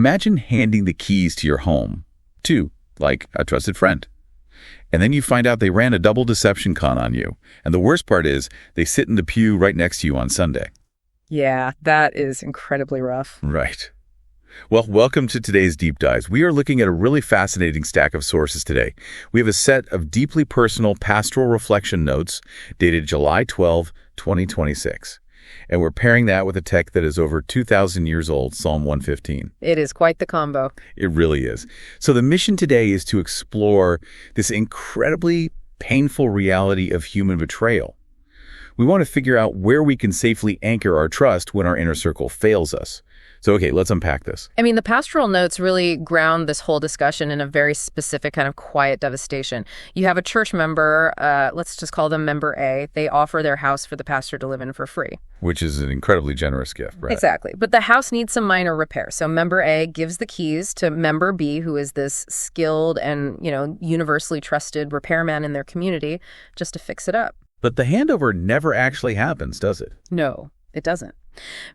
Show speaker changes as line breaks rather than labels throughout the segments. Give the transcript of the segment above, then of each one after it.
Imagine handing the keys to your home to, like, a trusted friend. And then you find out they ran a double deception con on you. And the worst part is, they sit in the pew right next to you on Sunday.
Yeah, that is incredibly rough.
Right. Well, welcome to today's Deep Dives. We are looking at a really fascinating stack of sources today. We have a set of deeply personal pastoral reflection notes dated July 12, 2026. And we're pairing that with a text that is over 2,000 years old, Psalm 115.
It is quite the combo.
It really is. So the mission today is to explore this incredibly painful reality of human betrayal. We want to figure out where we can safely anchor our trust when our inner circle fails us. So, okay, let's unpack this.
I mean, the pastoral notes really ground this whole discussion in a very specific kind of quiet devastation. You have a church member, let's just call them member A. They offer their house for the pastor to live in for free.
Which is an incredibly generous gift, right?
Exactly. But the house needs some minor repair. So member A gives the keys to member B, who is this skilled and, universally trusted repairman in their community, just to fix it up.
But the handover never actually happens, does it?
No, it doesn't.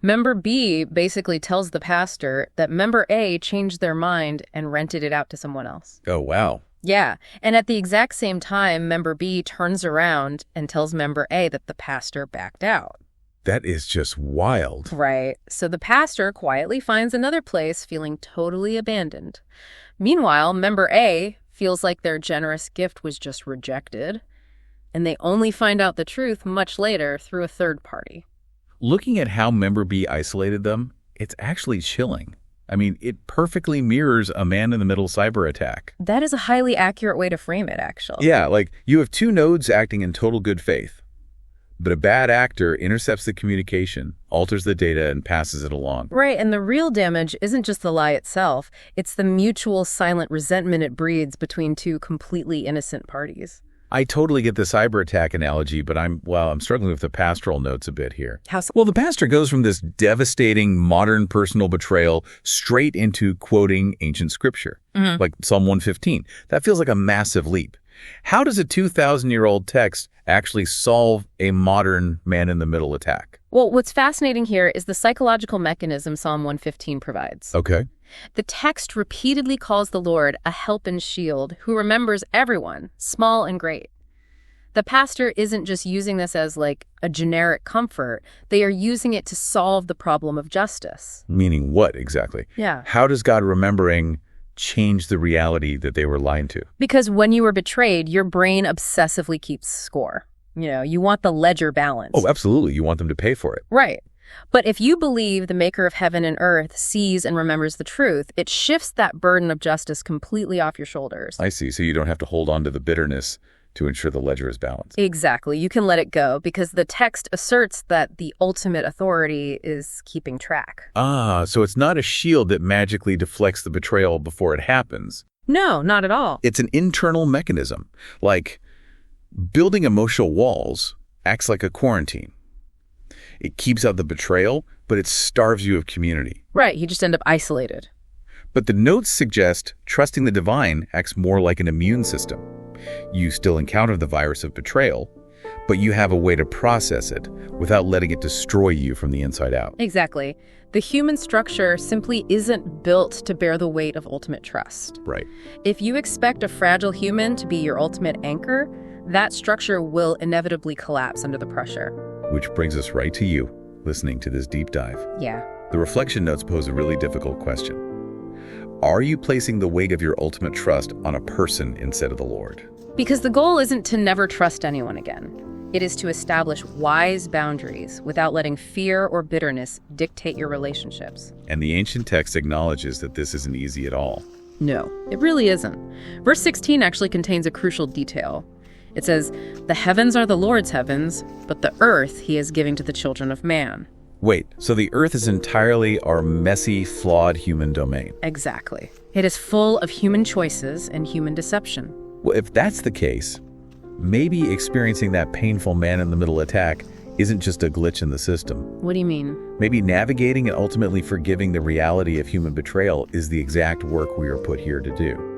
Member B basically tells the pastor that member A changed their mind and rented it out to someone else.
Oh, wow.
Yeah. And at the exact same time, member B turns around and tells member A that the pastor backed out.
That is just wild.
Right. So the pastor quietly finds another place, feeling totally abandoned. Meanwhile, member A feels like their generous gift was just rejected, and they only find out the truth much later through a third party.
Looking at how member B isolated them, it's actually chilling. I mean, it perfectly mirrors a man-in-the-middle cyber attack.
That is a highly accurate way to frame it, actually.
Yeah, like you have two nodes acting in total good faith, but a bad actor intercepts the communication, alters the data, and passes it along.
Right, and the real damage isn't just the lie itself. It's the mutual silent resentment it breeds between two completely innocent parties.
I totally get the cyber attack analogy, but I'm struggling with the pastoral notes a bit here.
How so?
Well, the pastor goes from this devastating modern personal betrayal straight into quoting ancient scripture, like Psalm 115. That feels like a massive leap. How does a 2,000-year-old text actually solve a modern man-in-the-middle attack?
Well, what's fascinating here is the psychological mechanism Psalm 115 provides.
Okay.
The text repeatedly calls the Lord a help and shield who remembers everyone, small and great. The pastor isn't just using this as like a generic comfort. They are using it to solve the problem of justice.
Meaning what exactly?
Yeah.
How does God remembering change the reality that they were lying to?
Because when you were betrayed, your brain obsessively keeps score. You want the ledger balance.
Oh, absolutely. You want them to pay for it.
Right. But if you believe the maker of heaven and earth sees and remembers the truth, it shifts that burden of justice completely off your shoulders.
I see. So you don't have to hold on to the bitterness to ensure the ledger is balanced.
Exactly. You can let it go because the text asserts that the ultimate authority is keeping track.
Ah, so it's not a shield that magically deflects the betrayal before it happens.
No, not at all.
It's an internal mechanism. Like building emotional walls acts like a quarantine. It keeps out the betrayal, but it starves you of community.
Right, you just end up isolated.
But the notes suggest trusting the divine acts more like an immune system. You still encounter the virus of betrayal, but you have a way to process it without letting it destroy you from the inside out.
Exactly. The human structure simply isn't built to bear the weight of ultimate trust.
Right.
If you expect a fragile human to be your ultimate anchor, that structure will inevitably collapse under the pressure.
Which brings us right to you, listening to this deep dive.
Yeah.
The reflection notes pose a really difficult question. Are you placing the weight of your ultimate trust on a person instead of the Lord?
Because the goal isn't to never trust anyone again. It is to establish wise boundaries without letting fear or bitterness dictate your relationships.
And the ancient text acknowledges that this isn't easy at all.
No, it really isn't. Verse 16 actually contains a crucial detail. It says, "The heavens are the Lord's heavens, but the earth he is giving to the children of man."
Wait, so the earth is entirely our messy, flawed human domain?
Exactly. It is full of human choices and human deception.
Well, if that's the case, maybe experiencing that painful man-in-the-middle attack isn't just a glitch in the system.
What do you mean?
Maybe navigating and ultimately forgiving the reality of human betrayal is the exact work we are put here to do.